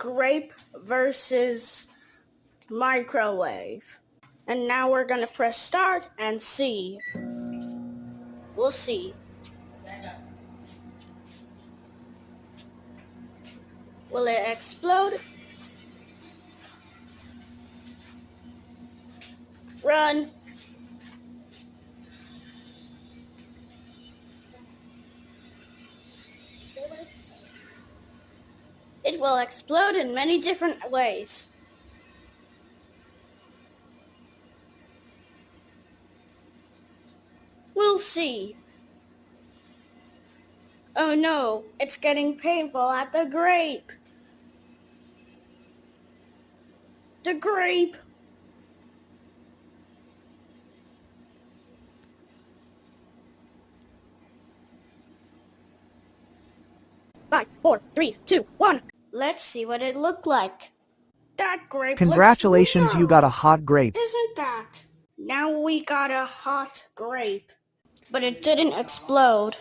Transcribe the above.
grape versus microwave. And now we're gonna press start and see. We'll see. Will it explode? Run. It will explode in many different ways. We'll see. Oh no, it's getting painful at the grape. The grape. Five, 4, 3, 2, 1. Let's see what it looked like. That grape Congratulations, looks you got a hot grape. Isn't that? Now we got a hot grape. But it didn't explode.